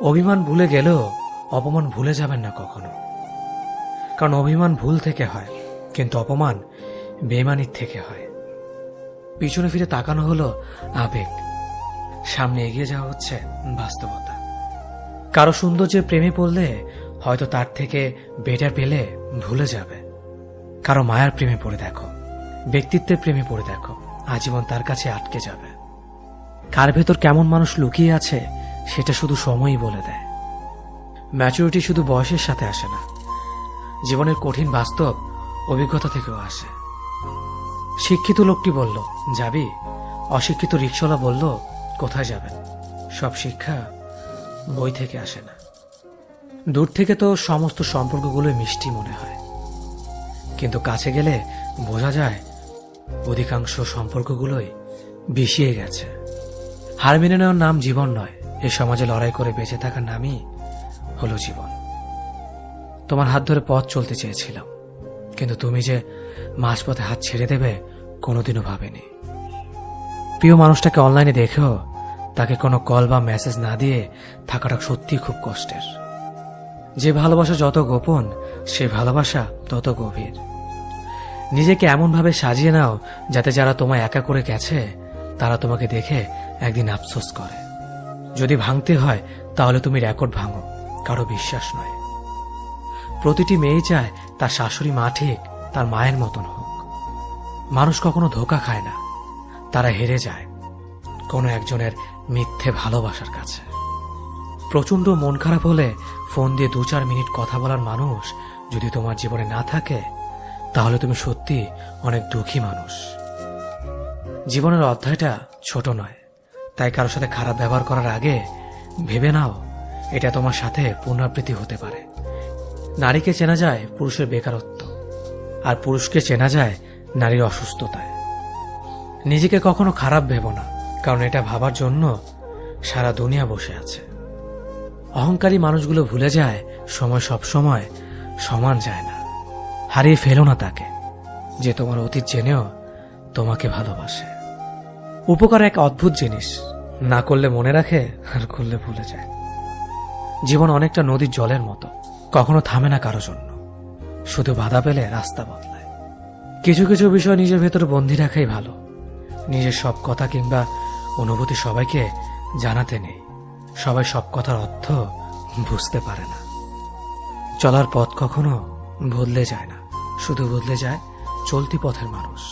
অভিমান ভুলে গেলেও অপমান ভুলে যাবেন না কখনো, কারণ অভিমান ভুল থেকে হয়, কিন্তু অপমান বেইমানির থেকে হয়। পিছনে ফিরে তাকানো হলো আবেগ, সামনে এগিয়ে যাওয়া হচ্ছে বাস্তবতা। কারো সৌন্দর্যের প্রেমে পড়লে হয়তো তার থেকে বেটার পেলে ভুলে যাবে। কারো মায়ার প্রেমে পড়ে দেখো, ব্যক্তিত্বের প্রেমে পড়ে দেখো, আজীবন তার কাছে আটকে যাবে। কার ভেতর কেমন মানুষ লুকিয়ে আছে সেটা শুধু সময়ই বলে দেয়। ম্যাচুরিটি শুধু বয়সের সাথে আসে না, জীবনের কঠিন বাস্তব অভিজ্ঞতা থেকেও আসে। শিক্ষিত লোকটি বলল, যাবি? অশিক্ষিত রিকশাওয়ালা বলল, কোথায় যাবেন? সব শিক্ষা বই থেকে আসে না। দূর থেকে তো সমস্ত সম্পর্কগুলোই মিষ্টি মনে হয়, কিন্তু কাছে গেলে বোঝা যায় অধিকাংশ সম্পর্কগুলোই বিষিয়ে গেছে। হার মেনে নেওয়ার নাম জীবন নয়, এই সমাজে লড়াই করে বেঁচে থাকার নামই হলো জীবন। তোমার হাত ধরে পথ চলতে চেয়েছিলাম, কিন্তু তুমি যে মাঝপথে হাত ছেড়ে দেবে কোনোদিনও ভাবেনি। প্রিয় মানুষটাকে অনলাইনে দেখেও তাকে কোনো কল বা মেসেজ না দিয়ে থাকাটা সত্যিই খুব কষ্টের। যে ভালোবাসা যত গোপন, সে ভালোবাসা তত গভীর। নিজেকে এমনভাবে সাজিয়ে নাও যাতে যারা তোমায় একা করে গেছে তারা তোমাকে দেখে একদিন আফসোস করে। যদি ভাঙতে হয় তাহলে তুমি রেকর্ড ভাঙো, কারো বিশ্বাস নয়। প্রতিটি মেয়ে চায় তার শাশুড়ি মা ঠিক তার মায়ের মতন হোক। মানুষ কখনো ধোঁকা খায় না, তারা হেরে যায় কোনো একজনের মিথ্যে ভালোবাসার কাছে। প্রচন্ড মন খারাপ হলে ফোন দিয়ে 2-4 মিনিট কথা বলার মানুষ যদি তোমার জীবনে না থাকে তাহলে তুমি সত্যি অনেক দুঃখী মানুষ। জীবনের অধ্যায়টা ছোট নয়, তাই কারোর সাথে খারাপ ব্যবহার করার আগে ভেবে নাও এটা তোমার সাথে পুনরাবৃত্তি হতে পারে। নারীকে চেনা যায় পুরুষের বেকারত্ব, আর পুরুষকে চেনা যায় নারীর অসুস্থতায়। নিজেকে কখনো খারাপ ভেবো না, কারণ এটা ভাবার জন্য সারা দুনিয়া বসে আছে। অহংকারী মানুষগুলো ভুলে যায় সময় সব সময় সমান যায় না। হারিয়ে ফেলো না তাকে যে তোমার অতীত জেনেও তোমাকে ভালোবাসে। উপকার এক অদ্ভুত জিনিস, না করলে মনে রাখে আর করলে ভুলে যায়। জীবন অনেকটা নদীর জলের মতো, কখনো থামে না কারো জন্য, শুধু বাধা পেলে রাস্তা বদলায়। কিছু কিছু বিষয় নিজের ভেতরে বন্দী রাখাই ভালো। নিজের সব কথা কিংবা অনুভূতি সবাইকে জানাতে নেই। সবাই সব কথার অর্থ বুঝতে পারে না। চলার পথ কখনো বদলে যায় না, শুধু বদলে যায় চলতি পথের মানুষ।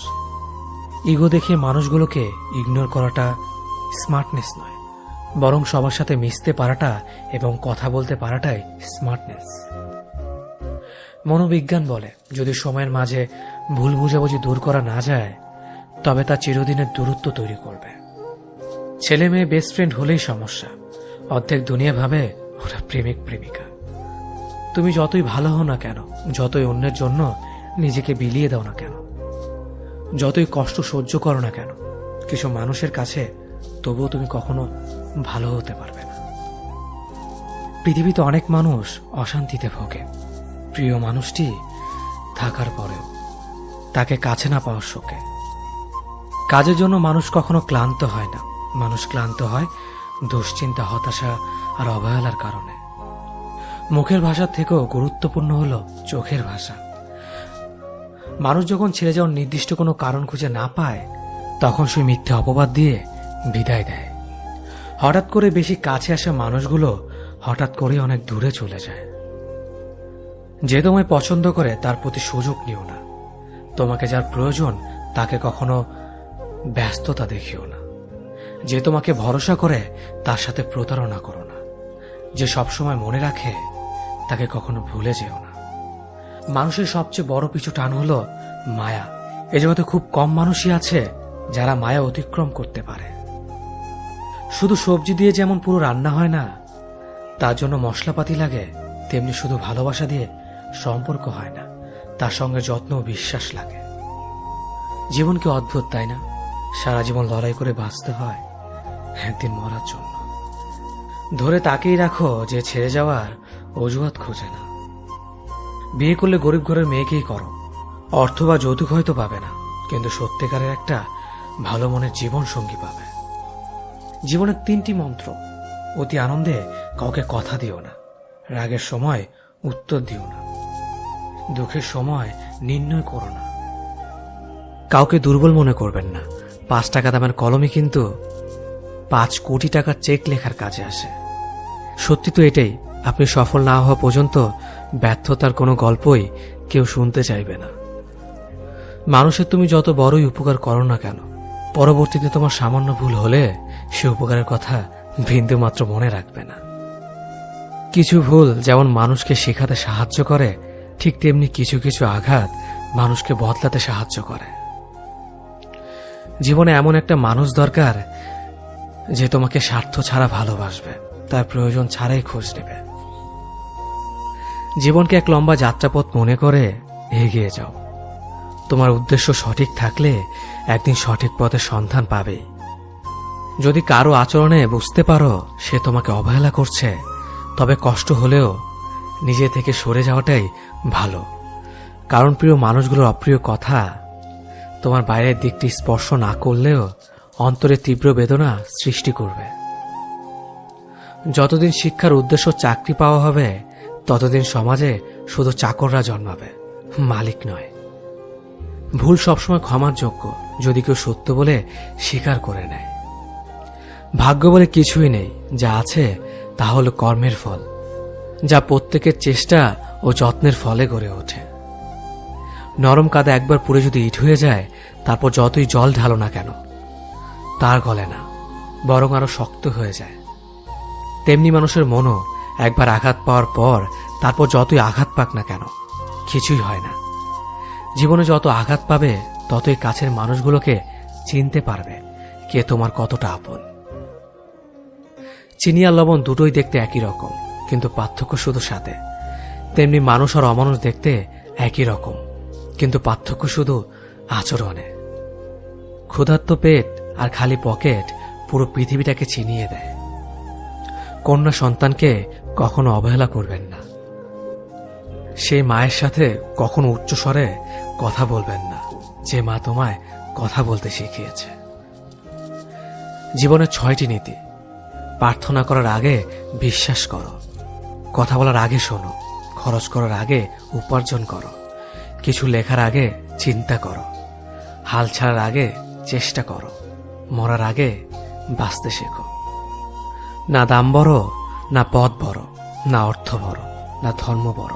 ইগো দেখিয়ে মানুষগুলোকে ইগনোর করাটা স্মার্টনেস নয়, বরং সবার সাথে মিশতে পারাটা এবং কথা বলতে পারাটাই স্মার্টনেস। মনোবিজ্ঞান বলে যদি সময়ের মাঝে ভুল বুঝাবুঝি দূর করা না যায় তবে তা চিরদিনের দূরত্ব তৈরি করবে। ছেলে মেয়ে বেস্ট ফ্রেন্ড হলেই সমস্যা, অর্ধেক দুনিয়া ভাবে ওরা প্রেমিক প্রেমিকা। তুমি যতই ভালো হও না কেন, যতই অন্যের জন্য নিজেকে বিলিয়ে দাও না কেন, যতই কষ্ট সহ্য করো না কেন, কিছু মানুষের কাছে তবুও তুমি কখনো ভালো হতে পারবে না। পৃথিবীতে অনেক মানুষ অশান্তিতে ভোগে, প্রিয় মানুষটি থাকার পরেও তাকে কাছে না পাওয়ার শোকে। কাজের জন্য মানুষ কখনো ক্লান্ত হয় না, মানুষ ক্লান্ত হয় দুশ্চিন্তা, হতাশা আর অবহেলার কারণে। মুখের ভাষার থেকেও গুরুত্বপূর্ণ হলো চোখের ভাষা। মানুষ যখন ছেড়ে যাওয়ার নির্দিষ্ট কোনো কারণ খুঁজে না পায় তখন সে মিথ্যে অপবাদ দিয়ে বিদায় দেয়। হঠাৎ করে বেশি কাছে আসা মানুষগুলো হঠাৎ করে অনেক দূরে চলে যায়। যে তোমায় পছন্দ করে তার প্রতি সুযোগ নিও না। তোমাকে যার প্রয়োজন তাকে কখনো ব্যস্ততা দেখিও না। যে তোমাকে ভরসা করে তার সাথে প্রতারণা করো না। যে সবসময় মনে রাখে তাকে কখনো ভুলে যেও না। মানুষের সবচেয়ে বড় পিছু টান হলো মায়া। এ জগতে খুব কম মানুষই আছে যারা মায়া অতিক্রম করতে পারে। শুধু সবজি দিয়ে যেমন পুরো রান্না হয় না, তার জন্য মশলাপাতি লাগে, তেমনি শুধু ভালোবাসা দিয়ে সম্পর্ক হয় না, তার সঙ্গে যত্ন ও বিশ্বাস লাগে। জীবন কি অদ্ভুত, তাই না? সারা জীবন লড়াই করে বাঁচতে হয় একদিন মরার জন্য। ধরে তাকেই রাখো যে ছেড়ে যাওয়ার অজুহাত খোঁজে না। বিয়ে করলে গরিব ঘরের মেয়েকেই করো, অর্থ বা যৌতুক হয়তো পাবে না, কিন্তু সত্যিকারের একটা ভালো মনের জীবন সঙ্গী পাবে। জীবনের 3টি মন্ত্র: অতি আনন্দে কাউকে কথা দিও না, রাগের সময় উত্তর দিও না, দুঃখের সময় নির্ণয় করো না। কাউকে দুর্বল মনে করবেন না। 5 টাকা দামের কলমই কিন্তু 5 কোটি টাকার চেক লেখার কাজে আসে। সত্যি তো এটাই, আপনি সফল না হওয়া পর্যন্ত ব্যর্থতার কোনো গল্পই কেউ শুনতে চাইবে না। মানুষের তুমি যত বড়ই উপকার করো না কেন, পরবর্তীতে তোমার সামান্য ভুল হলে সে উপকারের কথা বিন্দুমাত্র মনে রাখবে না। কিছু ভুল যেমন মানুষকে শেখাতে সাহায্য করে, ঠিক তেমনি কিছু কিছু আঘাত মানুষকে বদলাতে সাহায্য করে। জীবনে এমন একটা মানুষ দরকার যে তোমাকে স্বার্থ ছাড়া ভালোবাসবে, তার প্রয়োজন ছাড়াই খোঁজ নেবে। জীবনকে এক লম্বা যাত্রাপথ মনে করে এগিয়ে যাও। তোমার উদ্দেশ্য সঠিক থাকলে একদিন সঠিক পথের সন্ধান পাবেই। যদি কারো আচরণে বুঝতে পারো সে তোমাকে অবহেলা করছে, তবে কষ্ট হলেও নিজে থেকে সরে যাওয়াটাই ভালো। কারণ প্রিয় মানুষগুলোর অপ্রিয় কথা তোমার বাইরের দিকটি স্পর্শ না করলেও অন্তরে তীব্র বেদনা সৃষ্টি করবে। যতদিন শিক্ষার উদ্দেশ্য চাকরি পাওয়া হবে, ততদিন সমাজে শুধু চাকররা জন্মাবে, মালিক নয়। ভুল সবসময় ক্ষমার যোগ্য যদি কেউ সত্য বলে স্বীকার করে নেয়। ভাগ্য বলে কিছুই নেই, যা আছে তা হল কর্মের ফল, যা প্রত্যেকের চেষ্টা ও যত্নের ফলে গড়ে ওঠে। নরম কাদা একবার পুড়ে যদি ইট হয়ে যায়, তারপর যতই জল ঢালো না কেন তার গলে না, বরং আরো শক্ত হয়ে যায়। তেমনি মানুষের মনও একবার আঘাত পাওয়ার পর তারপর যতই আঘাত পাক না কেন কিছুই হয় না। জীবনে যত আঘাত পাবে ততই কাছের মানুষগুলোকে চিনতে পারবে কে তোমার কতটা আপন। চিনি আর লবণ দুটোই দেখতে একই রকম, কিন্তু পার্থক্য শুধু সাথে। তেমনি মানুষ আর অমানুষ দেখতে একই রকম, কিন্তু পার্থক্য শুধু আচরণে। ক্ষুধার্ত পেট আর খালি পকেট পুরো পৃথিবীটাকে চিনিয়ে দেয়। কন্যা সন্তানকে কখনো অবহেলা করবেন না। সেই মায়ের সাথে কখনো উচ্চস্বরে কথা বলবেন না যে মা তোমায় কথা বলতে শিখিয়েছে। জীবনের 6টি নীতি। প্রার্থনা করার আগে বিশ্বাস করো, কথা বলার আগে শোনো, খরচ করার আগে উপার্জন করো, কিছু লেখার আগে চিন্তা করো, হাল ছাড়ার আগে চেষ্টা করো, মরার আগে বাঁচতে শেখো। না দাম বড়, না পদ বড়, না অর্থ বড়, না ধর্ম বড়।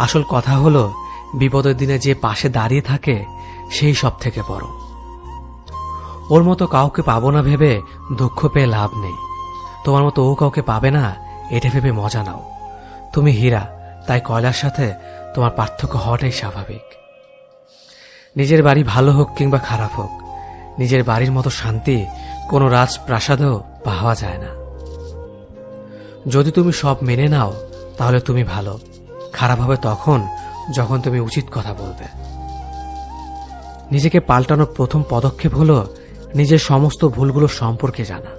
আসল কথা হলো বিপদের দিনে যে পাশে দাঁড়িয়ে থাকে সেই সব থেকে বড়। ওর মতো কাউকে পাবো না ভেবে দুঃখ পেয়ে লাভ নেই। তোমার মতো ও কাউকে পাবে না এটা ভেবে মজা নাও। তুমি হীরা, তাই কয়লার সাথে তোমার পার্থক্য হওয়াটাই স্বাভাবিক। নিজের বাড়ি ভালো হোক কিংবা খারাপ হোক, নিজের বাড়ির মতো শান্তি কোনো রাজপ্রাসাদেও পাওয়া যায় না। যদি তুমি সব মেনে নাও তাহলে তুমি ভালো। খারাপ হবে তখন যখন তুমি উচিত কথা বলবে। নিজেকে পাল্টানোর প্রথম পদক্ষেপ হলো নিজের সমস্ত ভুলগুলো সম্পর্কে জানা।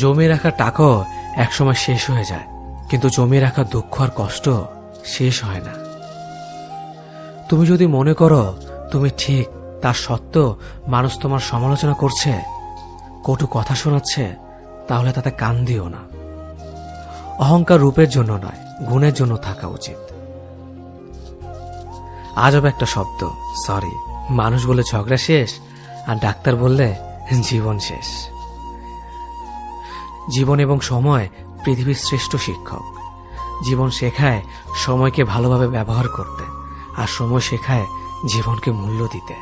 জমিয়ে রাখা টাকাও একসময় শেষ হয়ে যায়, কিন্তু জমিয়ে রাখা দুঃখ আর কষ্ট শেষ হয় না। তুমি যদি মনে করো তুমি ঠিক, তার সত্ত্বেও মানুষ তোমার সমালোচনা করছে, কটু কথা শোনাচ্ছে, তাহলে তাতে কান দিও না। অহংকার রূপের জন্য নয়, গুণের জন্য থাকা উচিত। আজব একটা শব্দ সরি, মানুষ বলে ঝগড়া শেষ আর ডাক্তার বললে জীবন শেষ। জীবন এবং সময় পৃথিবীর শ্রেষ্ঠ শিক্ষক। জীবন শেখায় সময়কে ভালোভাবে ব্যবহার করতে, আর সময় শেখায় জীবনকে মূল্য দিতে।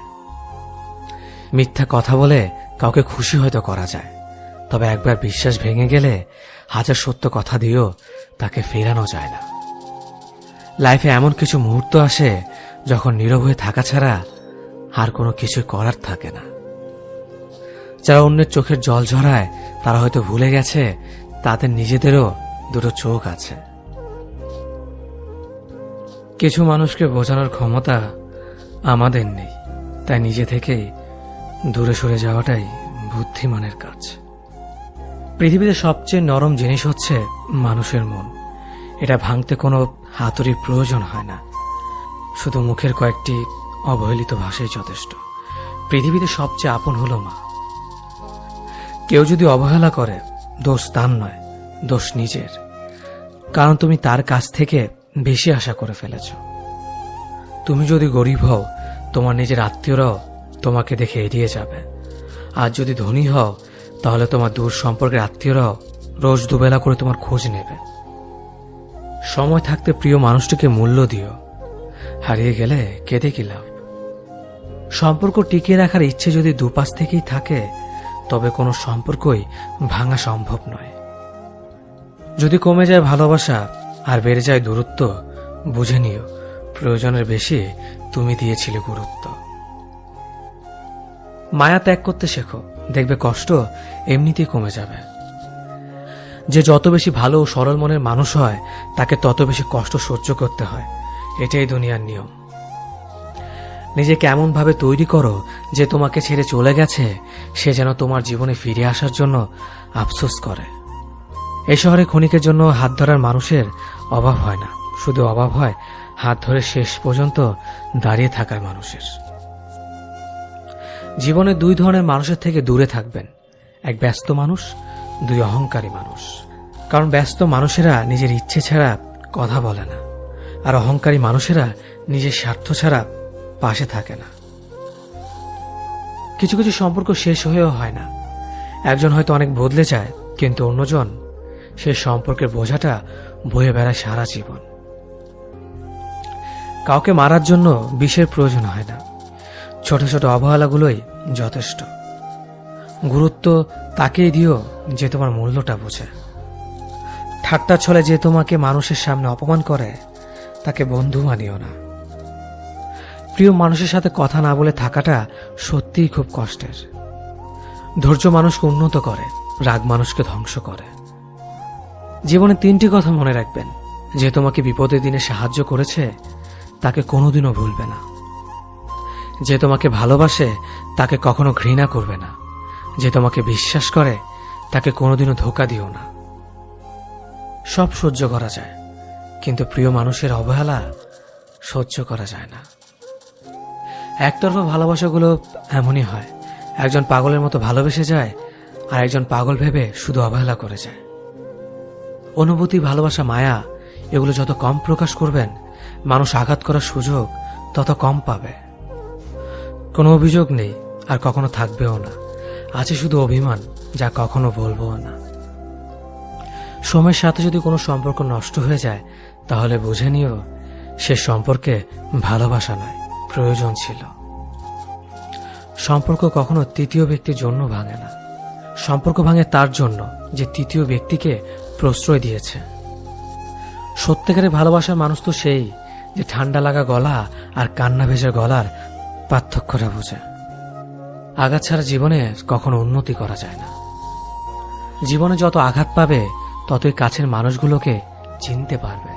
মিথ্যা কথা বলে কাউকে খুশি হয়তো করা যায়, তবে একবার বিশ্বাস ভেঙে গেলে হাজার সত্য কথা দিয়েও তাকে ফেরানো যায় না। লাইফে এমন কিছু মুহূর্ত আসে যখন নীরব হয়ে থাকা ছাড়া আর কোনো কিছু করার থাকে না। যারা অন্যের চোখের জল ঝরায় তারা হয়তো ভুলে গেছে তাদের নিজেদেরও দুটো চোখ আছে। কিছু মানুষকে বোঝানোর ক্ষমতা আমাদের নেই, তাই নিজে থেকেই দূরে সরে যাওয়াটাই বুদ্ধিমানের কাজ। পৃথিবীতে সবচেয়ে নরম জিনিস হচ্ছে মানুষের মন। এটা ভাঙতে কোনো হাতুড়ির প্রয়োজন হয় না, শুধু মুখের কয়েকটি অবহেলিত ভাষাই যথেষ্ট। পৃথিবীতে সবচেয়ে আপন হলো মা। কেউ যদি অবহেলা করে দোষ তার নয়, দোষ নিজের। কারণ তুমি তার কাছ থেকে বেশি আশা করে ফেলেছ। তুমি যদি গরিব হও, তোমার নিজের আত্মীয়রাও তোমাকে দেখে এড়িয়ে যাবে। আর যদি ধনী হও, তাহলে তোমার দূর সম্পর্কের আত্মীয়রাও রোজ দুবেলা করে তোমার খোঁজ নেবে। সময় থাকতে প্রিয় মানুষটিকে মূল্য দিও, হারিয়ে গেলে কেঁদে কি লাভ। সম্পর্ক টিকিয়ে রাখার ইচ্ছে যদি দুপাশ থেকেই থাকে, তবে কোনো সম্পর্কই ভাঙা সম্ভব নয়। যদি কমে যায় ভালোবাসা আর বেড়ে যায় দূরত্ব, বুঝে নিও প্রয়োজনের বেশি তুমি দিয়েছিলে গুরুত্ব। মায়া ত্যাগ করতে শেখো, দেখবে কষ্ট এমনিতেই কমে যাবে। যে যত বেশি ভালো ও সরল মনের মানুষ হয়, তাকে তত বেশি কষ্ট সহ্য করতে হয়। এটাই দুনিয়ার নিয়ম। নিজেকে এমন ভাবে তৈরি করো যে তোমাকে ছেড়ে চলে গেছে সে যেন তোমার জীবনে ফিরে আসার জন্য আফসোস করে। এই শহরে ক্ষণিকের জন্য হাত ধরার মানুষের অভাব হয় না, শুধু অভাব হয় হাত ধরে শেষ পর্যন্ত দাঁড়িয়ে থাকার মানুষের। জীবনে দুই ধরনের মানুষের থেকে দূরে থাকবেন, এক ব্যস্ত মানুষ, দুই অহংকারী মানুষ। কারণ ব্যস্ত মানুষেরা নিজের ইচ্ছে ছাড়া কথা বলে না, আর অহংকারী মানুষেরা নিজের স্বার্থ ছাড়া পাশে থাকে না। কিছু কিছু সম্পর্ক শেষ হয়েও হয় না। একজন হয়তো অনেক বদলে যায়, কিন্তু অন্যজন সেই সম্পর্কের বোঝাটা বয়ে বেড়ায় সারা জীবন। কাউকে মারার জন্য বিষের প্রয়োজন হয় না, ছোট ছোট অবহেলাগুলোই যথেষ্ট। গুরুত্ব তাকেই দিও যে তোমার মূল্যটা বোঝে। ঠাট্টা ছলে যে তোমাকে মানুষের সামনে অপমান করে, তাকে বন্ধু মানিও না। প্রিয় মানুষের সাথে কথা না বলে থাকাটা সত্যিই খুব কষ্টের। ধৈর্য মানুষকে উন্নত করে, রাগ মানুষকে ধ্বংস করে। জীবনে তিনটি কথা মনে রাখবেন: যে তোমাকে বিপদের দিনে সাহায্য করেছে তাকে কোনোদিনও ভুলবে না, যে তোমাকে ভালোবাসে তাকে কখনো ঘৃণা করবে না, যে তোমাকে বিশ্বাস করে তাকে কোনোদিনও ধোঁকা দিও না। সব সহ্য করা যায়, কিন্তু প্রিয় মানুষের অবহেলা সহ্য করা যায় না। একতরফা ভালোবাসাগুলো এমনই হয়, একজন পাগলের মতো ভালোবেসে যায় আর একজন পাগল ভেবে শুধু অবহেলা করে যায়। অনুভূতি, ভালোবাসা, মায়া এগুলো যত কম প্রকাশ করবেন, মানুষ আঘাত করার সুযোগ তত কম পাবে। কোনো অভিযোগ নেই আর কখনো থাকবেও না, আছে শুধু অভিমান, যা কখনো বলবো না। সময়ের সাথে যদি কোনো সম্পর্ক নষ্ট হয়ে যায়, তাহলে বুঝে নিও সে সম্পর্কে ভালোবাসা নয়, প্রয়োজন ছিল। সম্পর্ক কখনো তৃতীয় ব্যক্তির জন্য ভাঙে না, সম্পর্ক ভাঙে তার জন্য যে তৃতীয় ব্যক্তিকে প্রশ্রয় দিয়েছে। সত্যিকারের ভালোবাসার মানুষ তো সেই যে ঠান্ডা লাগা গলা আর কান্না ভেজা গলার পার্থক্যটা বোঝে। আঘাত ছাড়া জীবনে কখনো উন্নতি করা যায় না। জীবনে যত আঘাত পাবে ততই কাছের মানুষগুলোকে চিনতে পারবে।